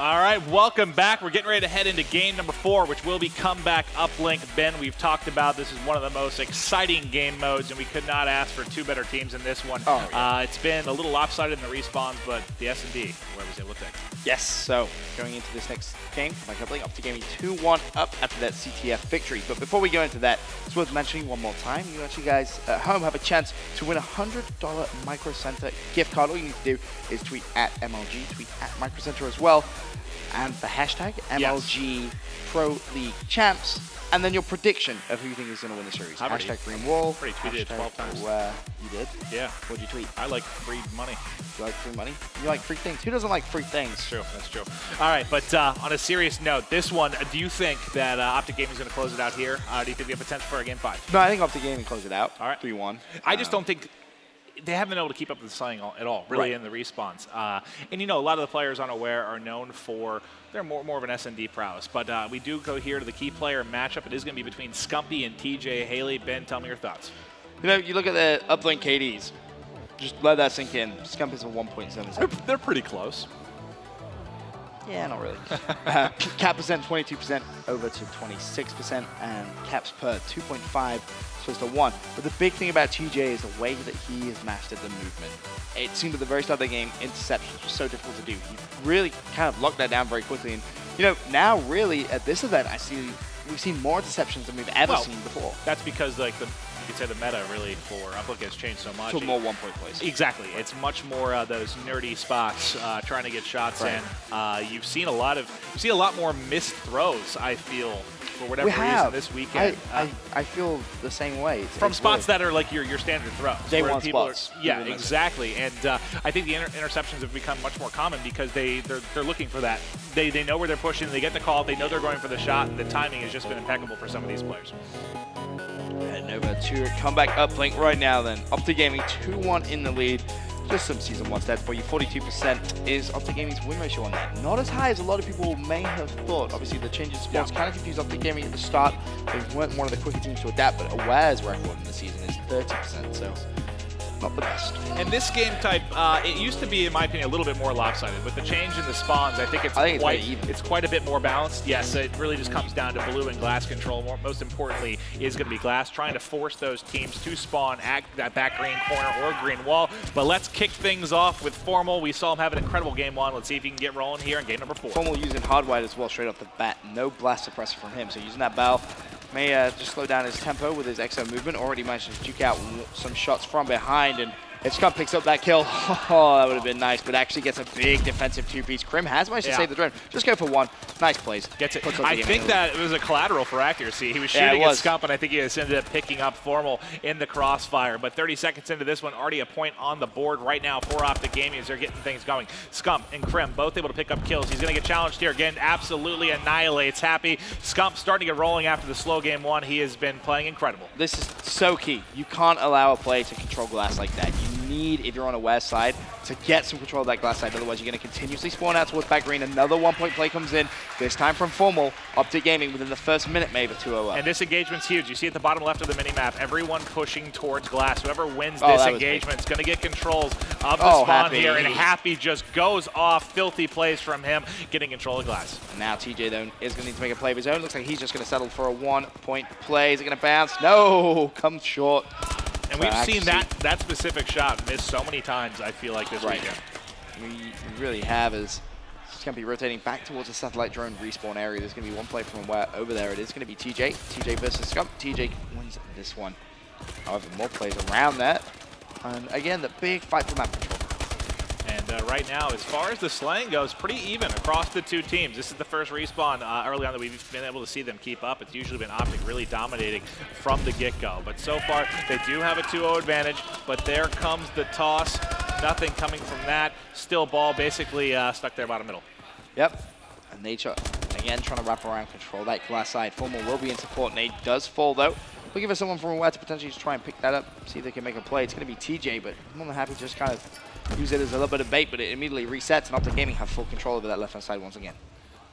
All right, welcome back. We're getting ready to head into game number 4, which will be comeback uplink. Ben, we've talked about this is one of the most exciting game modes, and we could not ask for 2 better teams in this one. Oh, yeah. It's been a little lopsided in the respawns, but the S&D, where was able to take. Yes, so going into this next game, comeback uplink, Optic Gaming 2-1 up after that CTF victory. But before we go into that, it's worth mentioning one more time, you actually guys at home have a chance to win a $100 Micro Center gift card. All you need to do is tweet at MLG, tweet at Micro Center as well, and the hashtag MLG Pro League Champs, and then your prediction of who you think is going to win the series. Hashtag Green Wall. Already tweeted it 12 times. You did? Yeah. What'd you tweet? I like free money. You like free money? You like free things? Who doesn't like free things? That's true. That's true. All right, but on a serious note, this one, do you think that Optic Gaming is going to close it out here? Do you think we have potential for a game 5? No, I think Optic Gaming close it out. All right. 3-1. I just don't think they haven't been able to keep up with the slaying at all, really, in the respawns. And you know, a lot of the players on Aware are known for they're more of an S&D prowess. But we do go here to the key player matchup. It is going to be between Scumpy and TJ Haley. Ben, tell me your thoughts. You know, you look at the uplink KDs. Just let that sink in. Scumpy's a 1.77. They're pretty close. Yeah, not really. Cap percent 22% over to 26%, and caps per 2.5 supposed to 1. But the big thing about TJ is the way that he has mastered the movement. It seemed at the very start of the game, interceptions were so difficult to do. He really kind of locked that down very quickly. And you know, now really at this event, we've seen more interceptions than we've ever seen before. That's because like you could say the meta really for uplink has changed so much. To more one-point plays. Exactly. It's much more those nerdy spots trying to get shots in. You've seen a lot more missed throws, I feel, for whatever reason this weekend. I feel the same way. From spots that are like your standard throws. Day one spots. Yeah, exactly. And I think the interceptions have become much more common because they're looking for that. They know where they're pushing. They get the call. They know they're going for the shot. And the timing has just been impeccable for some of these players. Heading over to comeback uplink right now then. Optic Gaming 2-1 in the lead. Just some Season 1 stats for you. 42% is Optic Gaming's win ratio on that. Not as high as a lot of people may have thought. Obviously, the change in sports kind of confused Optic Gaming at the start. They weren't one of the quicker teams to adapt, but Aware's record in the season is 30%, so not the best. And this game type, it used to be, in my opinion, a little bit more lopsided. With the change in the spawns, I think it's quite a bit more balanced. Yes, it really just comes down to blue and glass control. Most importantly is going to be glass, trying to force those teams to spawn at that back green corner or green wall. But let's kick things off with Formal. We saw him have an incredible game 1. Let's see if he can get rolling here in game number 4. Formal using hardwired as well straight off the bat. No blast suppressor from him, so using that bow may just slow down his tempo with his XO movement. Already managed to duke out some shots from behind, and if Scum picks up that kill, oh, that would have been nice, but actually gets a big defensive 2-piece. Krim has managed to save the drone. Just go for 1. Nice plays. Gets it. I think that it was a collateral for accuracy. He was shooting at Scump, and I think he just ended up picking up Formal in the crossfire. But 30 seconds into this one, already a point on the board right now for Optic Gaming as they're getting things going. Scump and Krim both able to pick up kills. He's going to get challenged here again. Absolutely annihilates Happy. Scump starting to get rolling after the slow game 1. He has been playing incredible. This is so key. You can't allow a play to control glass like that. You need, if you're on a west side, to get some control of that glass side. Otherwise, you're going to continuously spawn out towards back green. Another 1-point play comes in, this time from Formal. Optic Gaming within the first minute, maybe 2-0 up. And this engagement's huge. You see at the bottom left of the mini-map, everyone pushing towards glass. Whoever wins this engagement is going to get controls of the spawn here. And Happy just goes off. Filthy plays from him, getting control of glass. And now TJ, though, is going to need to make a play of his own. Looks like he's just going to settle for a 1-point play. Is it going to bounce? No! Comes short. And we've seen that specific shot miss so many times, I feel like, this weekend. We really have, as it's going to be rotating back towards the satellite drone respawn area. There's going to be one play from where over there it is going to be TJ. TJ versus Scump. TJ wins this one. However, more plays around that. And again, the big fight for map control. And right now, as far as the slaying goes, pretty even across the two teams. This is the first respawn early on that we've been able to see them keep up. It's usually been Optic really dominating from the get-go. But so far, they do have a 2-0 advantage. But there comes the toss. Nothing coming from that. Still ball basically stuck there bottom middle. Yep. And Nature, again, trying to wrap around, control that glass side. Formal will be in support. Nate does fall, though. Looking for someone from Aware to potentially just try and pick that up, see if they can make a play. It's going to be TJ, but I'm more than happy to just kind of use it as a little bit of bait, but it immediately resets, and Optic Gaming have full control over that left-hand side once again.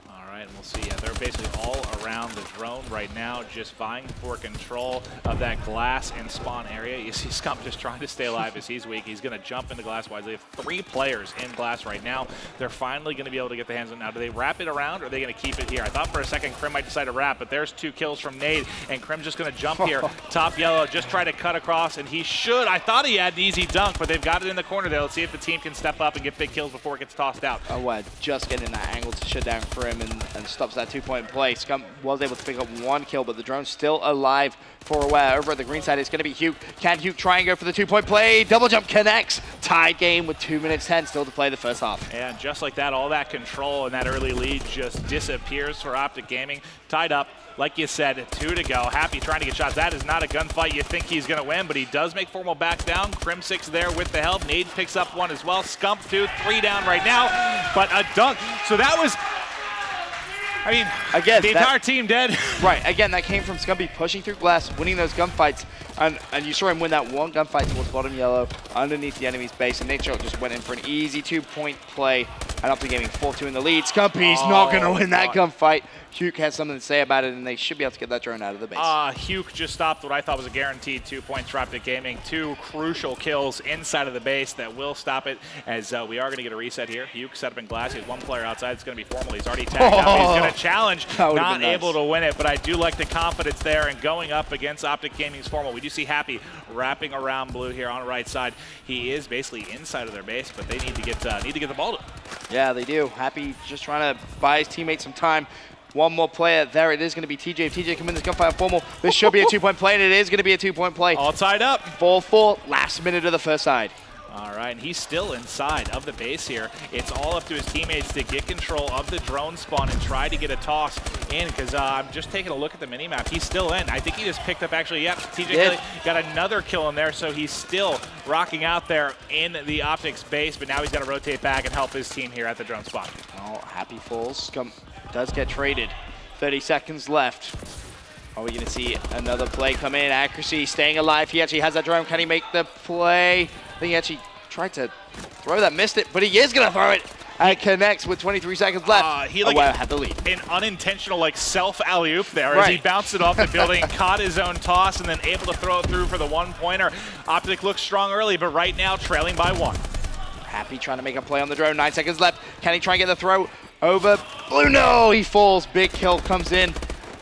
All right. right, and we'll see. Yeah, they're basically all around the drone right now, just vying for control of that glass and spawn area. You see Scump just trying to stay alive as he's weak. He's going to jump into glass wisely. They have 3 players in glass right now. They're finally going to be able to get the hands on it. Now, do they wrap it around, or are they going to keep it here? I thought for a second Krim might decide to wrap, but there's 2 kills from Nade, and Krim's just going to jump here. Top yellow, just try to cut across, and he should. I thought he had an easy dunk, but they've got it in the corner there. Let's see if the team can step up and get big kills before it gets tossed out. Oh, wow. Just getting that angle to shut down Krim and stops that 2-point play. Scump was able to pick up 1 kill, but the drone's still alive for Aware. Over at the green side, it's going to be Hugh. Can Hugh try and go for the 2-point play? Double jump connects. Tied game with 2 minutes 10 still to play the first half. And just like that, all that control and that early lead just disappears for Optic Gaming. Tied up, like you said, 2 to go. Happy trying to get shots. That is not a gunfight you think he's going to win, but he does make Formal back down. Krim 6 there with the help. Nade picks up 1 as well. Scump 2, 3 down right now, but a dunk. So that was, I mean, again, the entire team dead. Right, again, that came from Scumpy pushing through glass, winning those gunfights, and you saw him win that 1 gunfight towards bottom yellow underneath the enemy's base, and Nature just went in for an easy 2-point play, and Optic Gaming 4-2 in the lead. Scumpy's not going to win that gunfight. Hugh has something to say about it, and they should be able to get that drone out of the base. Hugh just stopped what I thought was a guaranteed 2 points for Optic Gaming. 2 crucial kills inside of the base that will stop it, as we are going to get a reset here. Hugh set up in glass. He has 1 player outside. It's going to be Formal. He's already tagged out. He's going to challenge. Not able to win it, but I do like the confidence there and going up against Optic Gaming's Formal. We do see Happy wrapping around blue here on the right side. He is basically inside of their base, but they need to get the ball to him. Yeah, they do. Happy just trying to buy his teammates some time. 1 more player there. It is going to be TJ. If TJ can win this gunfight on Formal, this should be a 2-point play, and it is going to be a 2-point play. All tied up. 4-4, last minute of the first side. All right, and he's still inside of the base here. It's all up to his teammates to get control of the drone spawn and try to get a toss in, because I'm just taking a look at the minimap. He's still in. I think he just picked up, actually, yep, TJ Haley got another kill in there, so he's still rocking out there in the Optics base, but now he's got to rotate back and help his team here at the drone spawn. Oh, Happy falls. Scump does get traded. 30 seconds left. Are we going to see another play come in? Accuracy, staying alive. He actually has that drone. Can he make the play? I think he actually tried to throw that, missed it, but he is going to throw it. And it connects with 23 seconds left. He had the lead. An unintentional self alley-oop there as he bounced it off the building, caught his own toss, and then able to throw it through for the 1-pointer. Optic looks strong early, but right now trailing by 1. Happy trying to make a play on the drone. 9 seconds left. Can he try and get the throw over blue? No, he falls. Big kill comes in.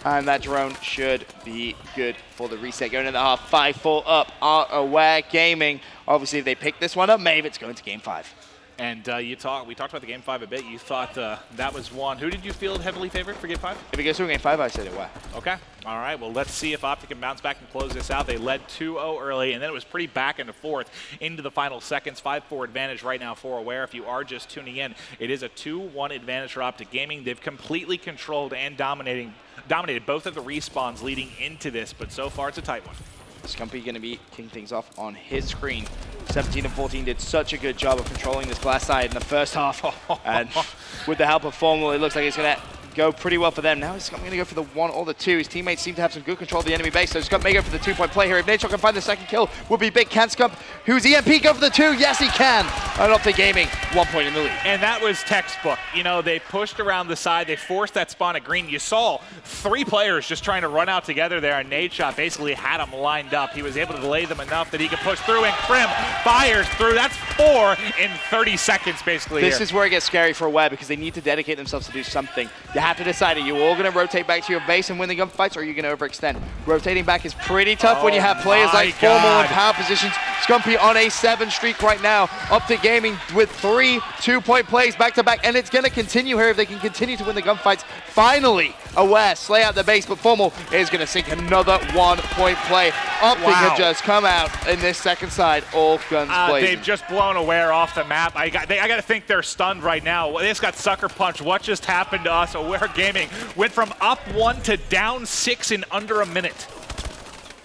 And that drone should be good for the reset. Going in the half, 5-4 up. Aware Gaming. Obviously, if they pick this one up, maybe it's going to Game 5. And we talked about the Game 5 a bit. You thought that was one. Who did you feel heavily favored for Game 5? If it goes to Game 5, I said Aware. Okay. All right. Well, let's see if Optic can bounce back and close this out. They led 2-0 early, and then it was pretty back and forth into the final seconds. 5-4 advantage right now for Aware. If you are just tuning in, it is a 2-1 advantage for Optic Gaming. They've completely controlled and dominated both of the respawns leading into this, but so far it's a tight one. Scumpy going to be kicking things off on his screen. 17 and 14 did such a good job of controlling this glass side in the first half. And with the help of Formal, it looks like it's going to go pretty well for them. Now Scump going to go for the 1 or the 2. His teammates seem to have some good control of the enemy base, so Scump may go for the 2-point play here. If Nature can find the second kill, would be big. Can Scump, who's EMP, go for the 2? Yes, he can. And Optic Gaming, 1 point in the lead. And that was textbook. You know, they pushed around the side. They forced that spawn at green. You saw 3 players just trying to run out together there, and Nadeshot basically had them lined up. He was able to delay them enough that he could push through, and Krim fires through. That's 4 in 30 seconds, basically. This is where it gets scary for Aware, because they need to dedicate themselves to do something. You have to decide, are you all going to rotate back to your base and win the gunfights, or are you going to overextend? Rotating back is pretty tough when you have players like Formal in power positions. Scumpy on a 7 streak right now. Optic Gaming with 3 2-point plays back-to-back, and it's going to continue here if they can continue to win the gunfights. Finally, Aware slay out the base, but Formal is going to sink another 1-point play. Optic have just come out in this second side, all guns blazing. They've just blown Aware off the map. I got to think they're stunned right now. They just got sucker punched. What just happened to us? Aware Gaming went from up 1 to down 6 in under a minute.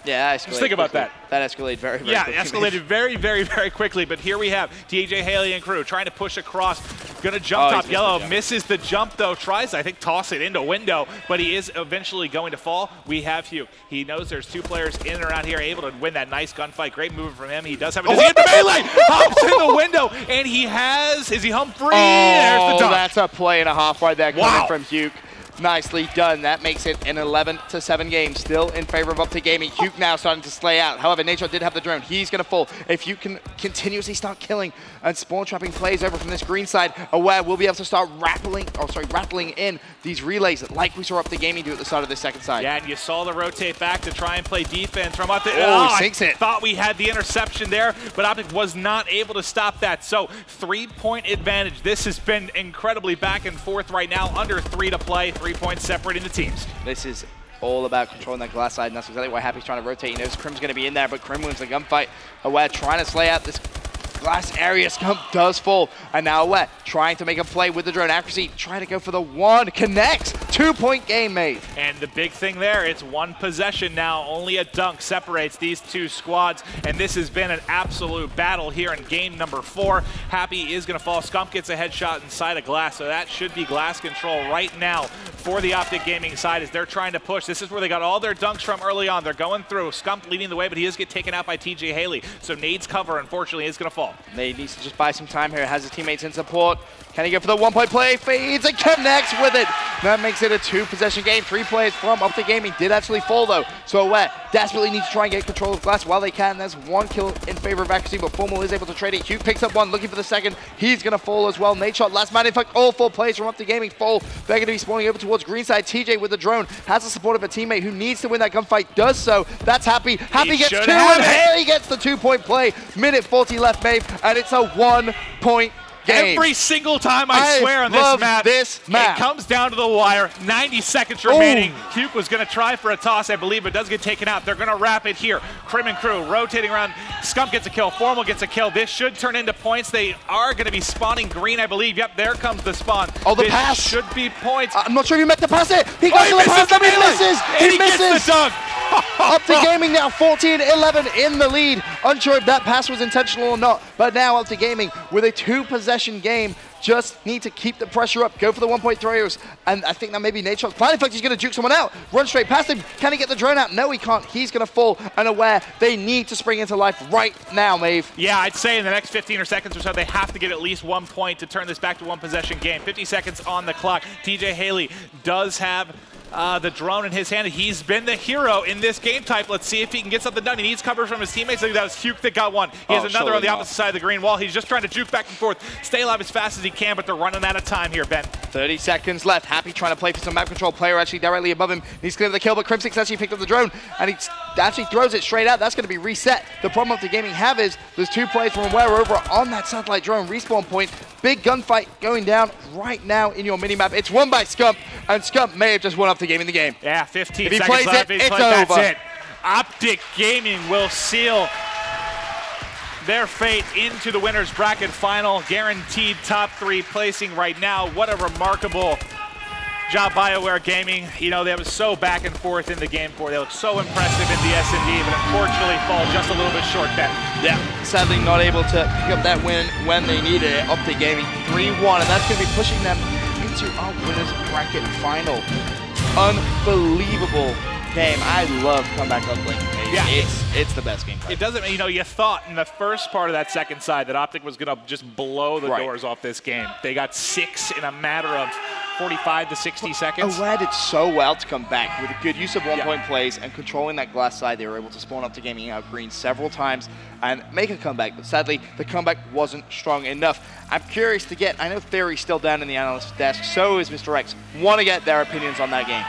Yeah, just think about that. That escalated very, very quickly. Yeah, escalated very, very, very quickly. But here we have TJ Haley and crew trying to push across. Gonna jump top yellow. Misses the jump though. Tries, I think, toss it into window. But he is eventually going to fall. We have Hugh. He knows there's 2 players in and around here able to win that nice gunfight. Great movement from him. He does have a at the melee. Hops in the window. And he has, is he home free? There's the dunk. That's a play and a half right there coming from Hugh. Nicely done. That makes it an 11-7 game, still in favor of Optic Gaming. Huke now starting to slay out. However, Nature did have the drone. He's going to fall. If you can continuously start killing and spawn trapping plays over from this green side, Aware will be able to start rattling in these relays like we saw Optic Gaming do at the start of this second side. Yeah, and you saw the rotate back to try and play defense from Optic. Oh, sinks it. Thought we had the interception there, but Optic was not able to stop that. So 3-point advantage. This has been incredibly back and forth right now. Under 3 to play. 3 points separating the teams. This is all about controlling that glass side, and that's exactly why Happy's trying to rotate. He knows Crim's going to be in there, but Crim wins the gunfight. Aware trying to slay out this glass area. Scump does fall, and now Aware trying to make a play with the drone accuracy, trying to go for the one, connects. 2-point game made. And the big thing there, it's one possession now. Only a dunk separates these two squads, and this has been an absolute battle here in game number 4. Happy is going to fall. Scump gets a headshot inside of glass, so that should be glass control right now for the Optic Gaming side as they're trying to push. This is where they got all their dunks from early on. They're going through. Scump leading the way, but he does get taken out by TJ Haley, so Nade's cover, unfortunately, is going to fall. Nade needs to just buy some time here. Has his teammates in support. Can he go for the 1-point play? Fades and connects with it. That makes it a 2-possession game. 3 players from Optic Gaming did actually fall though. So Aware desperately needs to try and get control of glass while they can. There's 1 kill in favor of accuracy, but Formal is able to trade it. Huke picks up 1, looking for the second. He's going to fall as well. Nade shot last man. In fact, all 4 players from Optic Gaming fall. They're going to be spawning over towards greenside. TJ with the drone has the support of a teammate who needs to win that gunfight. Does so. That's Happy. Happy gets 2, and Haley gets the 2-point play. Minute 40 left, Maeve, and it's a 1-point game. Every single time, I swear, on this map, it comes down to the wire. 90 seconds remaining. Huke was going to try for a toss, I believe, but does get taken out. They're going to wrap it here. Crim and crew rotating around. Scump gets a kill. Formal gets a kill. This should turn into points. They are going to be spawning green, I believe. Yep, there comes the spawn. Oh, the this pass should be points. I'm not sure if he meant to pass it. He goes to the pass, and he misses. He misses. Gets the dunk. Optic Gaming now 14-11 in the lead. Unsure if that pass was intentional or not, but now Optic Gaming with a 2-possession game just need to keep the pressure up, go for the 1-point throws, and I think that maybe Nadeshot's plan. In fact, he's going to juke someone out, run straight past him. Can he get the drone out? No, he can't. He's going to fall, and Aware they need to spring into life right now, Maeve. Yeah, I'd say in the next 15 or seconds or so, they have to get at least 1 point to turn this back to 1-possession game. 50 seconds on the clock. TJ Haley does have the drone in his hand. He's been the hero in this game type. Let's see if he can get something done. He needs cover from his teammates. I think that was Huke that got one. He has another on the opposite side of the green wall. He's just trying to juke back and forth, stay alive as fast as he can, but they're running out of time here, Ben. 30 seconds left. Happy trying to play for some map control. Player actually directly above him. He's clear of the kill, but Crimsix actually picked up the drone, and he actually throws it straight out. That's going to be reset. The problem Optic Gaming have is there's 2 players from Aware over on that satellite drone respawn point. Big gunfight going down right now in your minimap. It's won by Scump, and Scump may have just won Optic Gaming the game. Yeah, 15 if he seconds plays left. it, it's over. That's it. Optic Gaming will seal their fate into the winner's bracket final. Guaranteed top 3 placing right now. What a remarkable job by Aware Gaming. You know, they was so back and forth in the game 4. They look so impressive in the S&D, but unfortunately fall just a little bit short, Ben. Yeah, sadly not able to pick up that win when they needed it. Optic Gaming 3-1, and that's going to be pushing them into our winner's bracket final. Unbelievable game. I love comeback uplink. Yeah, it's the best game. It doesn't, you know, you thought in the first part of that second side that Optic was going to just blow the doors off this game. They got 6 in a matter of 45 to 60 seconds. Aware did so well to come back with a good use of 1-point plays and controlling that glass side. They were able to spawn Optic Gaming out green several times and make a comeback, but sadly the comeback wasn't strong enough. I'm curious to get, I know Theory's still down in the analyst desk, so is Mr. X. Want to get their opinions on that game.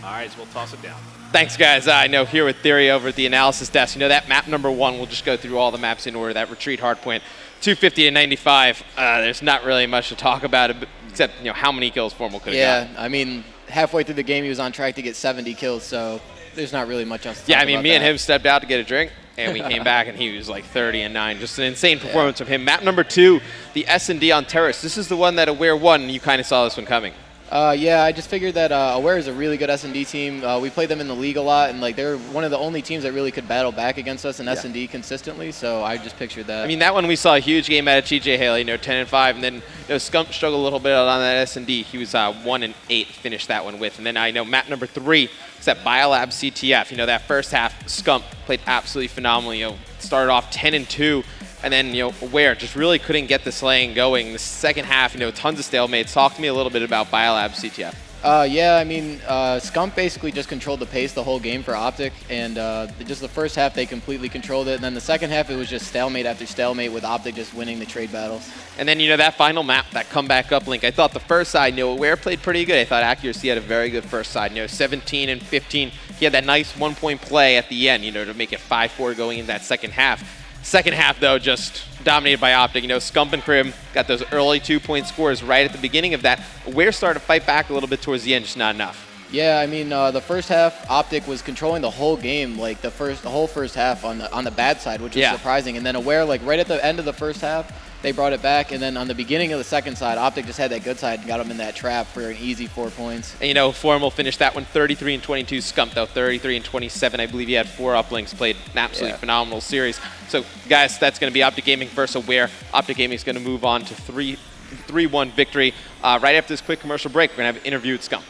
All right, so we'll toss it down. Thanks, guys. I know here with Theory over at the analysis desk, you know that map number 1, we'll just go through all the maps in order. That retreat hardpoint, 250 and 95. There's not really much to talk about it, except you know how many kills Formal could have got. Yeah, I mean, halfway through the game he was on track to get 70 kills, so there's not really much else to talk about. Yeah, I mean, me that. and him stepped out to get a drink, and we came back, and he was like 30 and 9. Just an insane performance from him. Map number 2, the S&D on Terrace. This is the one that Aware won, and you kind of saw this one coming. Yeah, I just figured that Aware is a really good S&D team. We played them in the league a lot, and like they're one of the only teams that really could battle back against us in S&D consistently. So I just pictured that. I mean, that one we saw a huge game out of TJ Haley, you know, 10-5, and then you know Scump struggled a little bit on that S&D. He was 1-8, finished that one with, and then I know map number 3 is that Biolab CTF. You know, that first half Scump played absolutely phenomenally. You know, started off 10-2. And then, Aware just really couldn't get this lane going. The second half, tons of stalemates. Talk to me a little bit about Biolab's CTF. Yeah, I mean, Scump basically just controlled the pace the whole game for Optic, and just the first half they completely controlled it, and then the second half it was just stalemate after stalemate with Optic just winning the trade battles. And then, that final map, that comeback uplink, I thought the first side, Aware played pretty good. I thought Accuracy had a very good first side, 17 and 15. He had that nice 1-point play at the end, to make it 5-4 going into that second half. Second half, though, just dominated by Optic. Scump and Crim got those early 2-point scores right at the beginning of that. Aware started to fight back a little bit towards the end, just not enough. Yeah, I mean, the first half, Optic was controlling the whole game, like the whole first half on the bad side, which was surprising. And then Aware, like right at the end of the first half, they brought it back. And then on the beginning of the second side, Optic just had that good side and got them in that trap for an easy 4 points. And Formal finished that one 33 and 22. Scump, though, 33 and 27. I believe he had 4 uplinks, played an absolutely phenomenal series. So, guys, that's going to be Optic Gaming versus Aware. Optic Gaming is going to move on to 3-1 victory. Right after this quick commercial break, we're going to have an interview with Scump.